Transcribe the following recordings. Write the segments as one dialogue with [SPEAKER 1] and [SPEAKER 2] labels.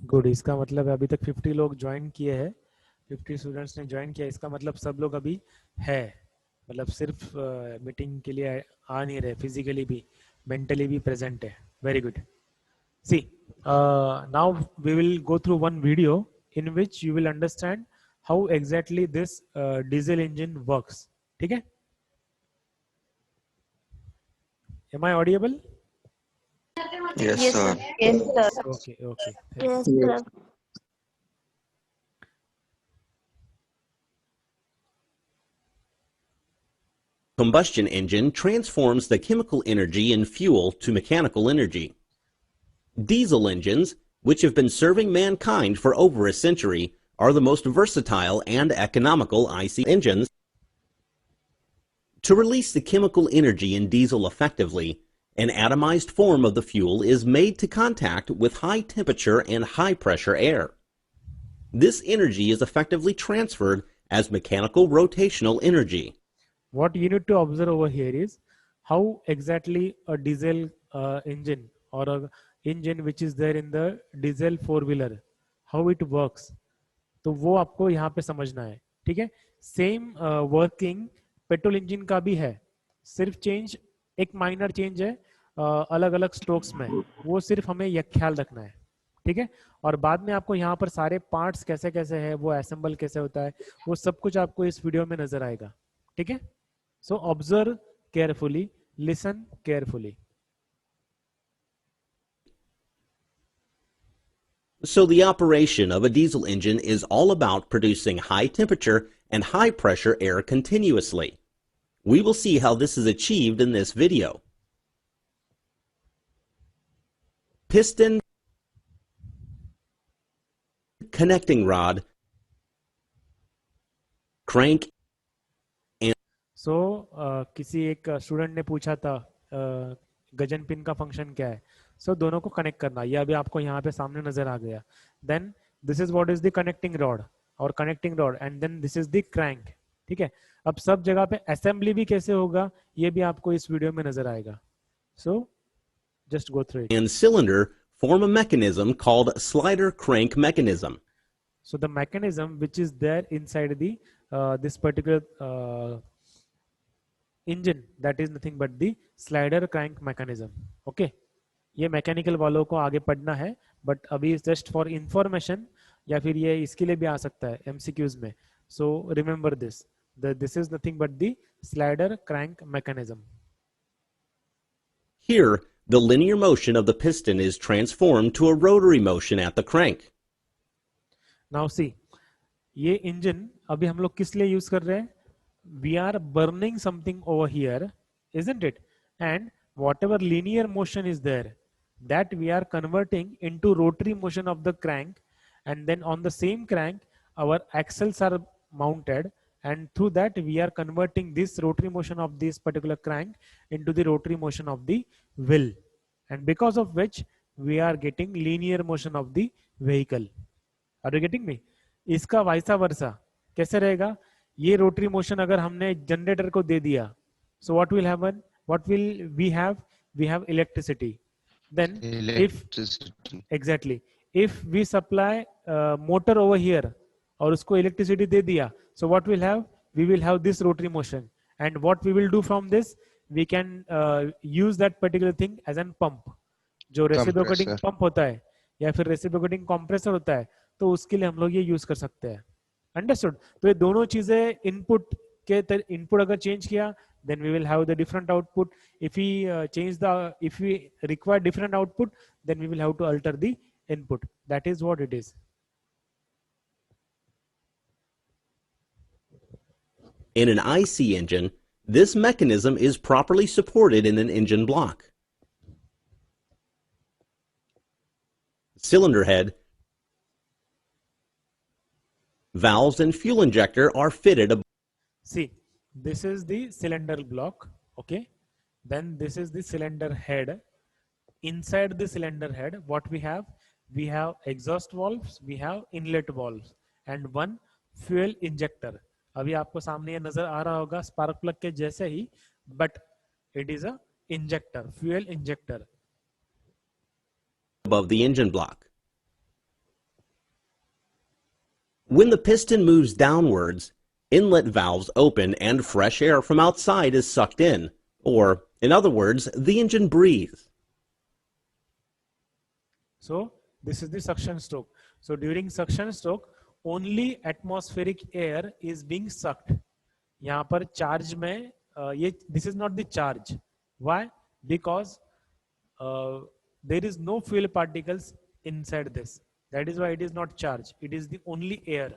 [SPEAKER 1] Good, इसका मतलब है अभी तक 50 लोग ज्वाइन किए हैं, 50 स्टूडेंट्स ने ज्वाइन किया, इसका मतलब सब लोग अभी है, मतलब सिर्फ मीटिंग के लिए आ नहीं रहे, फिजिकली भी मेंटली भी प्रेजेंट है। Very good. See, now we will go through one video in which you will understand how exactly this diesel engine works. ठीक है? Am I audible?
[SPEAKER 2] Yes,
[SPEAKER 3] Yes,
[SPEAKER 2] sir.
[SPEAKER 3] sir. Yes, sir.
[SPEAKER 1] Okay okay,
[SPEAKER 3] Yes,
[SPEAKER 1] thanks.
[SPEAKER 3] sir.
[SPEAKER 4] Combustion engine transforms the chemical energy in fuel to mechanical energy. Diesel engines, which have been serving mankind for over a century, are the most versatile and economical IC engines. To release the chemical energy in diesel effectively, an atomized form of the fuel is made to contact with high temperature and high pressure air. This energy is effectively transferred as mechanical rotational energy.
[SPEAKER 1] What you need to observe over here is how exactly a diesel engine or a engine which is there in the diesel four wheeler, how it works. तो वो आपको यहाँ पे समझना है। ठीक है? Same working petrol engine का भी है, सिर्फ चेंज, एक माइनर चेंज है अलग अलग स्ट्रोक्स में, वो सिर्फ हमें यह ख्याल रखना है। ठीक है? और बाद में आपको यहाँ पर सारे पार्ट्स कैसे कैसे है, वो असेंबल कैसे होता है, वो सब कुछ आपको इस वीडियो में नजर आएगा। ठीक है? So observe carefully, listen carefully.
[SPEAKER 4] So the operation of a diesel engine is all about producing high temperature and high pressure air continuously. We will see how this is achieved in this video. Piston, connecting rod, crank.
[SPEAKER 1] So किसी एक student ने पूछा था Gajan pin का function क्या है। सो दोनों को कनेक्ट करना, ये अभी आपको यहाँ पे सामने नजर आ गया। Then this is what is the connecting rod और connecting rod, and then this is the crank. ठीक है? अब सब जगह पे असेंबली भी कैसे होगा ये भी आपको इस वीडियो में नजर आएगा। So just go through it.
[SPEAKER 4] And cylinder form a mechanism called slider crank mechanism.
[SPEAKER 1] So the mechanism which is there inside the this particular engine, that is nothing but the slider crank mechanism. Okay, ये mechanical वालों को आगे पढ़ना है, but अभी just for information, या फिर ये इसके लिए भी आ सकता है एमसीक्यूज में। So remember this, this is nothing but the slider crank mechanism.
[SPEAKER 4] Here, the linear motion of the piston is transformed to a rotary motion at the crank.
[SPEAKER 1] Now see, ये इंजन अभी हम लोग किस लिए use कर रहे हैं? We are burning something over here, isn't it? And whatever linear motion is there, that we are converting into rotary motion of the crank, and then on the same crank our axles are mounted, and through that we are converting this rotary motion of this particular crank into the rotary motion of the wheel, and because of which we are getting linear motion of the vehicle. Are you getting me? इसका वाइसा वर्सा कैसे रहेगा? ये rotary motion अगर हमने generator को दे दिया, so what will happen? What will we have? We have electricity. Then
[SPEAKER 2] Electricity.
[SPEAKER 1] exactly, if we supply motor over here और उसको electricity दे दिया, so what will have? We will have this rotary motion, and what we will do from this? We can use that particular thing as an pump. जो reciprocating pump होता है या फिर reciprocating compressor होता है, तो उसके लिए हम लोग ये यूज कर सकते हैं। अंडरस्टूड? तो ये दोनों चीजें इनपुट के इनपुट अगर चेंज किया, then we will have the different output. If we if we require different output, then we will have to alter the input. That is what it is.
[SPEAKER 4] In an IC engine, this mechanism is properly supported in an engine block. Cylinder head, valves, and fuel injector are fitted above.
[SPEAKER 1] See, this is the cylinder block. Okay, then this is the cylinder head. Inside the cylinder head, what we have exhaust valves, we have inlet valves, and one fuel injector. अभी आपको सामने ये नजर आ रहा होगा spark plug के जैसे ही, but it is a injector, fuel injector
[SPEAKER 4] above the engine block. When the piston moves downwards, inlet valves open and fresh air from outside is sucked in, or, in other words, the engine breathes.
[SPEAKER 1] So this is the suction stroke. So during suction stroke, only atmospheric air is being sucked. यहाँ पर charge में ये this is not the charge. Why? Because there is no fuel particles inside this. That is why it is not charged. It is the only air,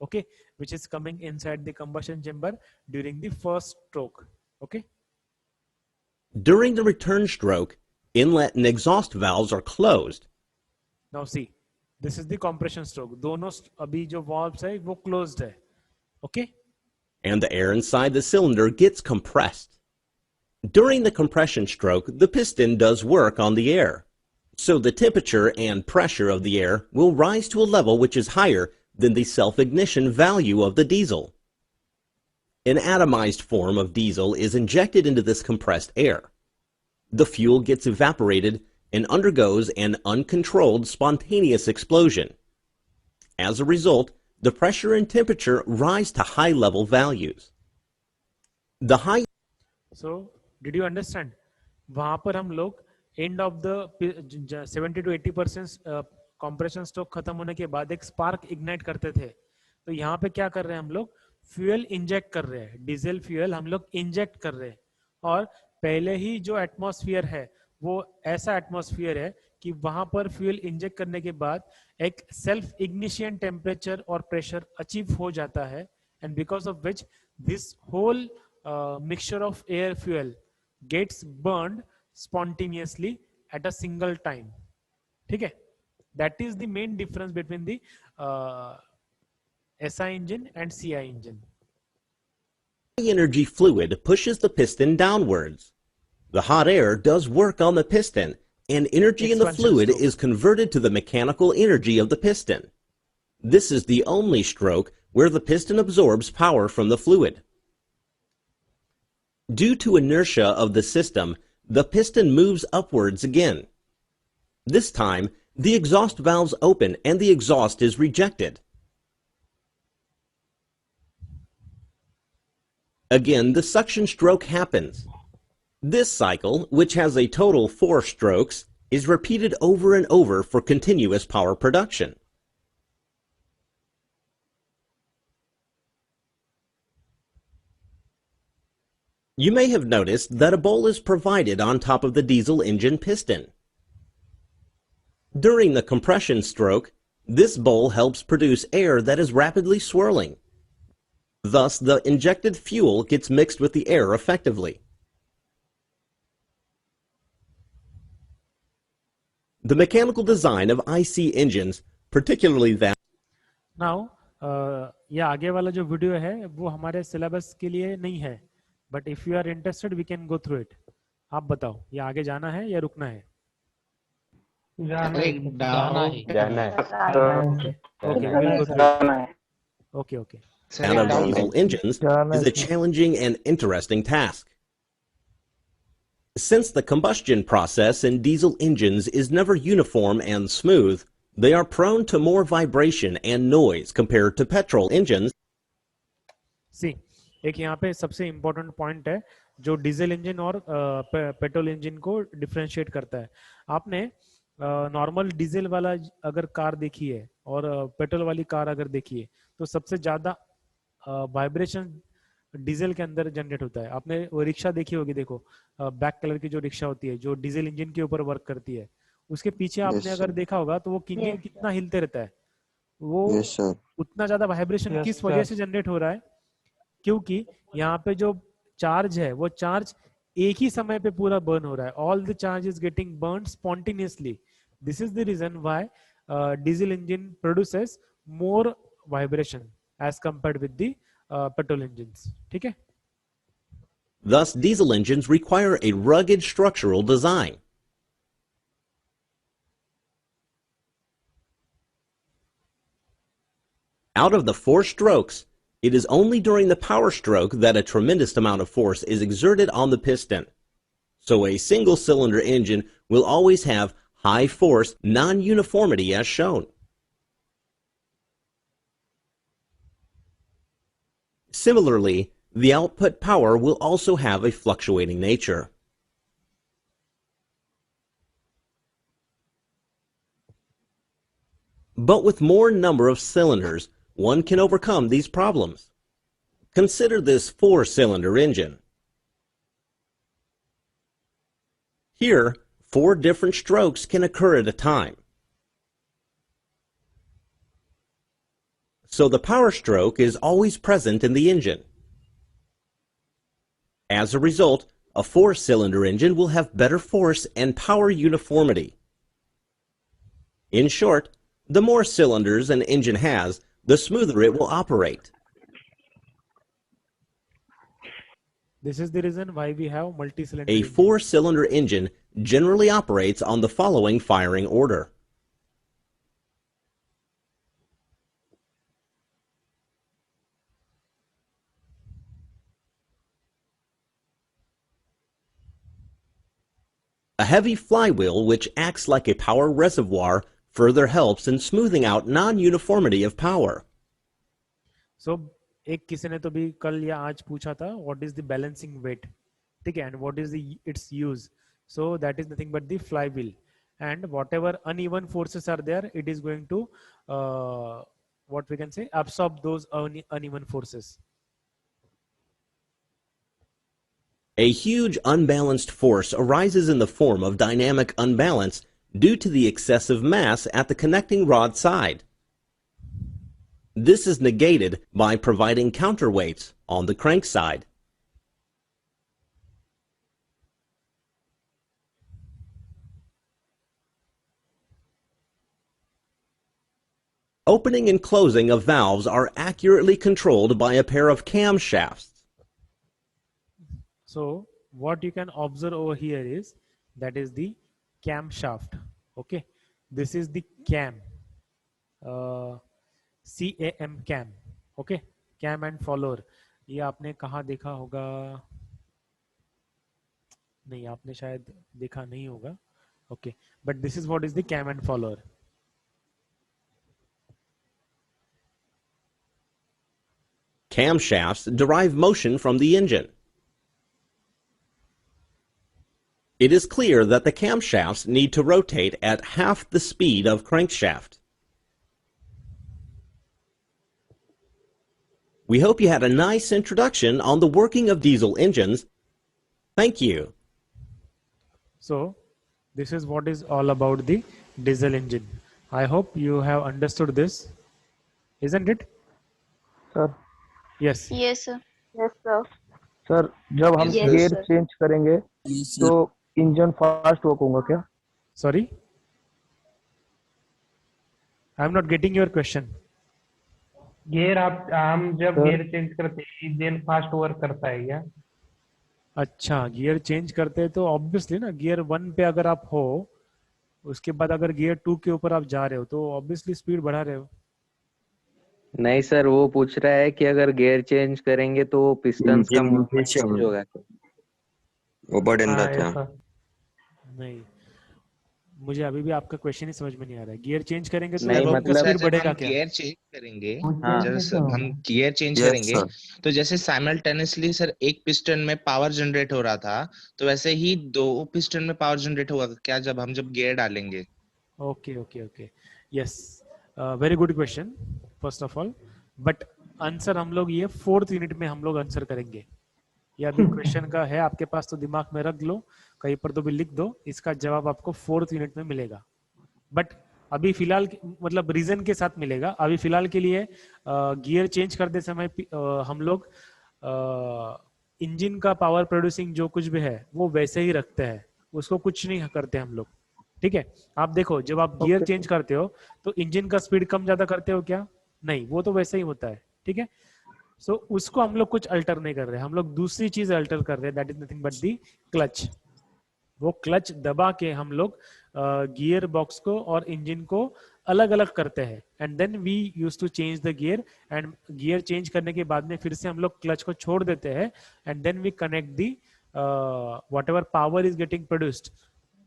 [SPEAKER 1] okay, which is coming inside the combustion chamber during the first stroke, okay.
[SPEAKER 4] During the return stroke, inlet and exhaust valves are closed.
[SPEAKER 1] Now see, this is the compression stroke. दोनों अभी जो valves है वो closed है, okay.
[SPEAKER 4] And the air inside the cylinder gets compressed. During the compression stroke, the piston does work on the air. So the temperature and pressure of the air will rise to a level which is higher than the self-ignition value of the diesel. An atomized form of diesel is injected into this compressed air. The fuel gets evaporated and undergoes an uncontrolled spontaneous explosion. As a result, the pressure and temperature rise to high-level values. The high
[SPEAKER 1] So, did you understand? वहाँ पर हम लोग end of the 70 to 80% compression stroke खत्म होने के बाद एक spark ignite करते थे. तो यहाँ पे क्या कर रहे हैं हम लोग? Fuel inject कर रहे हैं. Diesel fuel हम लोग inject कर रहे हैं. और पहले ही जो atmosphere है, वो ऐसा atmosphere है कि वहाँ पर fuel inject करने के बाद एक self ignition temperature और pressure achieve हो जाता है. And because of which this whole mixture of air fuel gets burned spontaneously at a single time. ठीक है? That is the main difference between the SI engine and CI engine.
[SPEAKER 4] high energy fluid pushes the piston downwards. The hot air does work on the piston, and energy in the
[SPEAKER 1] Expansion
[SPEAKER 4] fluid
[SPEAKER 1] stroke.
[SPEAKER 4] is converted to the mechanical energy of the piston. This is the only stroke where the piston absorbs power from the fluid. Due to inertia of the system, the piston moves upwards again. This time, the exhaust valves open and the exhaust is rejected. Again, the suction stroke happens. This cycle, which has a total 4 strokes, is repeated over and over for continuous power production. You may have noticed that a bowl is provided on top of the diesel engine piston. During the compression stroke, this bowl helps produce air that is rapidly swirling. Thus, the injected fuel gets mixed with the air effectively. The mechanical design of IC engines, particularly that
[SPEAKER 1] Now, ये आगे वाला जो video है वो हमारे syllabus के लिए नहीं है. But if you are interested, we can go through it. आप बताओ, ये आगे जाना है या रुकना है?
[SPEAKER 3] जाना है
[SPEAKER 1] Okay, we'll go through it. Okay.
[SPEAKER 4] of diesel engines is a challenging and interesting task. Since the combustion process in diesel engines is never uniform and smooth, they are prone to more vibration and noise compared to petrol engines.
[SPEAKER 1] See, एक यहाँ पे सबसे important point है जो diesel engine और petrol engine को differentiate करता है. आपने नॉर्मल डीजल वाला अगर कार देखी है और पेट्रोल वाली कार अगर देखी है तो सबसे ज्यादा वाइब्रेशन डीजल के अंदर जनरेट होता है. आपने वो रिक्शा देखी होगी, देखो ब्लैक कलर की जो रिक्शा होती है जो डीजल इंजन के ऊपर वर्क करती है, उसके पीछे आपने अगर देखा होगा तो वो इंजन कितना हिलते रहता है. वो उतना ज्यादा वाइब्रेशन किस वजह से जनरेट हो रहा है? क्योंकि यहाँ पे जो चार्ज है वो चार्ज एक ही समय पे पूरा बर्न हो रहा है. All the charge is getting burn spontaneously. This is the reason why diesel engine produces more vibration as compared with the petrol engines. ठीक है?
[SPEAKER 4] Thus, diesel engines require a rugged structural design. Out of the 4 strokes, it is only during the power stroke that a tremendous amount of force is exerted on the piston. So a single-cylinder engine will always have high force non-uniformity as shown. Similarly, the output power will also have a fluctuating nature. But with more number of cylinders, one can overcome these problems. Consider this 4-cylinder engine. Here, 4 different strokes can occur at a time. So the power stroke is always present in the engine. As a result, a 4-cylinder engine will have better force and power uniformity. In short, the more cylinders an engine has, the smoother it will operate.
[SPEAKER 1] This is the reason why we have multi-cylinder
[SPEAKER 4] A
[SPEAKER 1] engine.
[SPEAKER 4] 4-cylinder engine generally operates on the following firing order. A heavy flywheel which acts like a power reservoir further helps in smoothing out non-uniformity of power.
[SPEAKER 1] So एक किसी ने तो भी कल या आज पूछा था what is the balancing weight, ठीक है, and what is the its use. So that is nothing but the flywheel, and whatever uneven forces are there, it is going to what we can say absorb those uneven forces.
[SPEAKER 4] A huge unbalanced force arises in the form of dynamic unbalance due to the excessive mass at the connecting rod side. This is negated by providing counterweights on the crank side. Opening and closing of valves are accurately controlled by a pair of camshafts.
[SPEAKER 1] So what you can observe over here is that is the camshaft. Okay, this is the cam, CAM cam. Okay, cam and follower. ये आपने कहाँ देखा होगा? नहीं, आपने शायद देखा नहीं होगा. Okay, but this is what is the cam and follower.
[SPEAKER 4] Camshafts derive motion from the engine. It is clear that the camshafts need to rotate at half the speed of crankshaft. We hope you had a nice introduction on the working of diesel engines. Thank you.
[SPEAKER 1] So this is what is all about the diesel engine. I hope you have understood this, isn't it?
[SPEAKER 3] Sir
[SPEAKER 1] Yes.
[SPEAKER 5] Yes, sir.
[SPEAKER 6] Yes, sir.
[SPEAKER 3] Sir जब हम
[SPEAKER 5] Yes,
[SPEAKER 3] gear
[SPEAKER 5] sir.
[SPEAKER 3] Change करेंगे तो engine fast work होगा क्या?
[SPEAKER 1] Sorry, I am not getting your question.
[SPEAKER 7] Gear हम जब
[SPEAKER 3] sir.
[SPEAKER 7] Gear change करते हैं इंजन फास्ट वर्क करता है क्या?
[SPEAKER 1] अच्छा, गियर चेंज करते हैं तो ऑब्वियसली ना, गियर 1 पे अगर आप हो, उसके बाद अगर गियर 2 के ऊपर आप जा रहे हो तो ऑब्वियसली स्पीड बढ़ा रहे हो.
[SPEAKER 2] नहीं सर, वो पूछ रहा है कि अगर गियर चेंज करेंगे तो पिस्टन्स का मूवमेंट चेंज होगा क्या?
[SPEAKER 7] हाँ, ऐसा।
[SPEAKER 1] नहीं, मुझे अभी भी आपका क्वेश्चन ही समझ में नहीं आ रहा है. गियर चेंज करेंगे तो
[SPEAKER 2] नहीं,
[SPEAKER 1] engine का
[SPEAKER 2] मतलब
[SPEAKER 1] स्पीड
[SPEAKER 8] जब
[SPEAKER 1] बढ़ेगा
[SPEAKER 8] हम
[SPEAKER 1] क्या?
[SPEAKER 8] गियर चेंज करेंगे,
[SPEAKER 2] हाँ।
[SPEAKER 8] जैसे हम गियर चेंज
[SPEAKER 2] Yes,
[SPEAKER 8] करेंगे
[SPEAKER 2] sir.
[SPEAKER 8] तो जैसे साइमल्टेनियसली सर एक पिस्टन में पावर जनरेट हो रहा था, तो वैसे ही 2 पिस्टन में पावर जनरेट होगा क्या जब गियर डालेंगे?
[SPEAKER 1] Okay, okay, okay. Yes, very good question. First of all, but answer हम लोग ये 4th यूनिट में हम लोग आंसर करेंगे. ये अभी क्वेश्चन का है आपके पास तो दिमाग में रख लो, कहीं पर तो भी लिख दो. इसका जवाब आपको 4th यूनिट में मिलेगा. बट अभी फिलहाल मतलब रीजन के साथ मिलेगा. अभी फिलहाल के लिए गियर चेंज करते समय हम लोग इंजन का पावर प्रोड्यूसिंग जो कुछ भी है वो वैसे ही रखते हैं, उसको कुछ नहीं करते हम लोग. ठीक है, आप देखो जब आप गियर
[SPEAKER 3] Okay.
[SPEAKER 1] चेंज करते हो तो इंजन का स्पीड कम ज्यादा करते हो क्या? नहीं, वो तो वैसे ही होता है. ठीक है, सो उसको हम लोग कुछ अल्टर नहीं कर रहे, हम लोग दूसरी चीज अल्टर कर रहे हैं. That is nothing but the clutch. वो क्लच दबा के हम लोग गियर बॉक्स को और इंजन को अलग अलग करते हैं. And then we use to change the gear, and gear change करने के बाद में फिर से हम लोग क्लच को छोड़ देते हैं, and then we connect the whatever power is getting produced,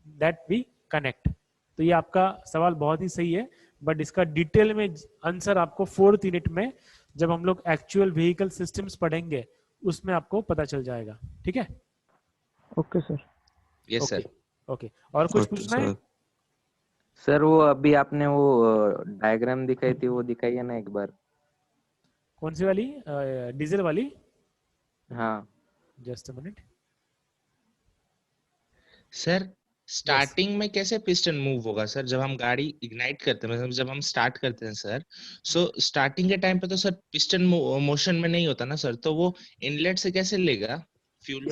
[SPEAKER 1] that we connect. तो ये आपका सवाल बहुत ही सही है, बट इसका डिटेल में आंसर आपको 4th यूनिट में जब हम लोग एक्चुअल व्हीकल सिस्टम्स पढ़ेंगे उसमें आपको पता चल जाएगा, ठीक है?
[SPEAKER 3] Okay sir.
[SPEAKER 8] Yes
[SPEAKER 1] okay
[SPEAKER 8] sir.
[SPEAKER 1] Okay, और कुछ
[SPEAKER 7] ओके
[SPEAKER 1] पूछना है?
[SPEAKER 7] सर।
[SPEAKER 2] सर वो अभी आपने वो डायग्राम दिखाई थी, वो दिखाइए ना एक बार।
[SPEAKER 1] कौन सी वाली? डीजल वाली?
[SPEAKER 2] हाँ
[SPEAKER 1] just a minute.
[SPEAKER 8] Sir starting में कैसे पिस्टन मूव होगा सर, जब हम गाड़ी इग्नाइट करते हैं, मतलब जब हम स्टार्ट करते हैं सर, सो स्टार्टिंग के टाइम पे तो सर पिस्टन मोशन में नहीं होता ना सर, तो वो इनलेट से कैसे लेगा फ्यूल?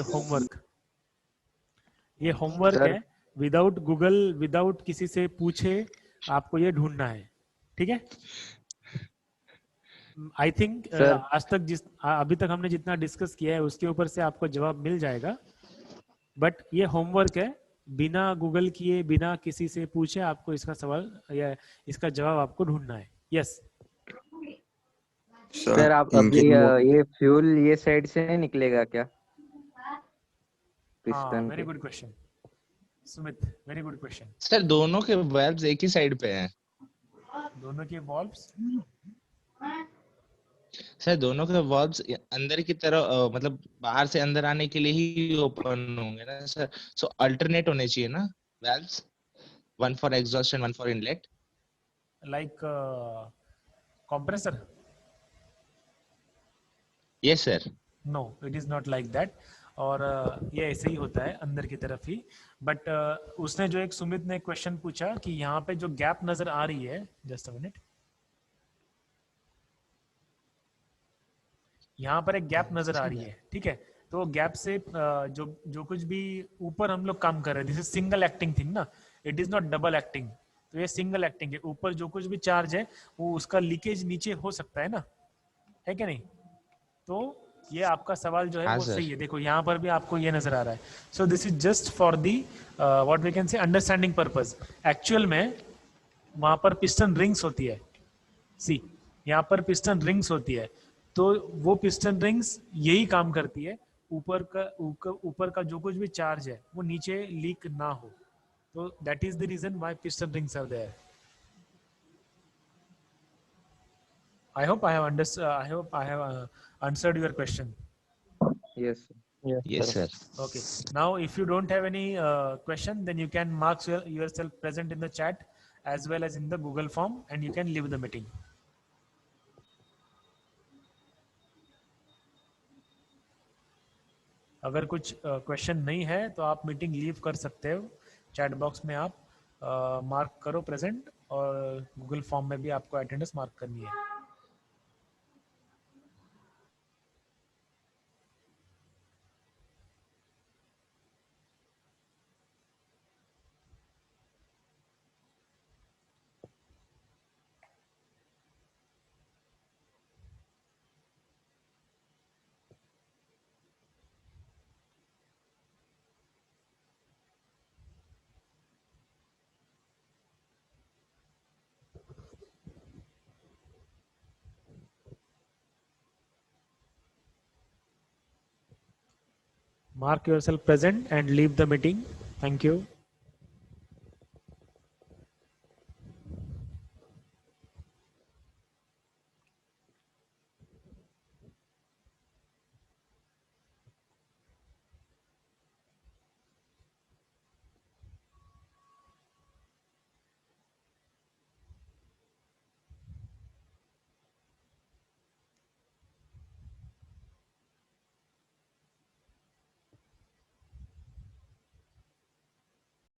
[SPEAKER 1] ये होमवर्क
[SPEAKER 2] सर।
[SPEAKER 1] है, विदाउट गूगल, विदाउट किसी से पूछे आपको ये ढूंढना है, ठीक है? आई थिंक
[SPEAKER 2] सर
[SPEAKER 1] आज तक अभी तक हमने जितना डिस्कस किया है उसके ऊपर से आपको जवाब मिल जाएगा, बट ये होमवर्क है, बिना गूगल किए, बिना किसी से पूछे आपको इसका सवाल या इसका जवाब आपको ढूंढना है। यस
[SPEAKER 2] सर आप अभी ये फ्यूल ये साइड से नहीं निकलेगा क्या
[SPEAKER 1] हाँ,
[SPEAKER 2] पिस्टन
[SPEAKER 1] वेरी
[SPEAKER 2] के?
[SPEAKER 1] Good question Sumit, very good question.
[SPEAKER 8] Sir दोनों के वेल्व्स एक ही साइड पे हैं।
[SPEAKER 1] दोनों के वॉल्व्स
[SPEAKER 8] सर दोनों के वॉल्व्स अंदर की तरफ मतलब बाहर से अंदर आने के लिए ही ओपन होंगे ना सर, सो अल्टरनेट होने चाहिए ना valves, one for exhaust and one for inlet.
[SPEAKER 1] Like compressor?
[SPEAKER 8] Yes sir.
[SPEAKER 1] No, it is not like that. और ये ऐसे ही होता है अंदर की तरफ ही, बट उसने जो एक सुमित ने क्वेश्चन पूछा कि यहाँ पे जो गैप नजर आ रही है, जस्ट अ मिनट, यहाँ पर एक गैप नजर आ रही है, ठीक है? तो गैप से जो जो कुछ भी ऊपर हम लोग काम कर रहे हैं, this is single acting thing ना, it is not double acting. तो ये सिंगल एक्टिंग है, ऊपर जो कुछ भी चार्ज है वो उसका लीकेज नीचे हो सकता है ना, है क्या नहीं? तो ये आपका सवाल जो है
[SPEAKER 8] हाँ
[SPEAKER 1] वो
[SPEAKER 8] सर।
[SPEAKER 1] सही है, देखो यहाँ पर भी आपको ये नजर आ रहा है। So this is just for the what we can say understanding purpose. Actual में वहां पर पिस्टन रिंग्स होती है, सी, यहाँ पर पिस्टन रिंग्स होती है, तो वो पिस्टन रिंग्स यही काम करती है, ऊपर का जो कुछ भी चार्ज है वो नीचे लीक ना हो, तो that is the reason why piston rings are there. I hope I have answered your question.
[SPEAKER 2] Yes
[SPEAKER 3] yes
[SPEAKER 8] yes
[SPEAKER 3] sir.
[SPEAKER 8] Sir.
[SPEAKER 1] Okay. Now, if you don't have any question, then you can mark yourself present in the chat as well as in the Google form, and you can leave the meeting. अगर कुछ question नहीं है तो आप meeting leave कर सकते हो, chat box में आप मार्क करो प्रेजेंट, और गूगल फॉर्म में भी आपको अटेंडेंस मार्क करनी है। Mark yourself present and leave the meeting. Thank you.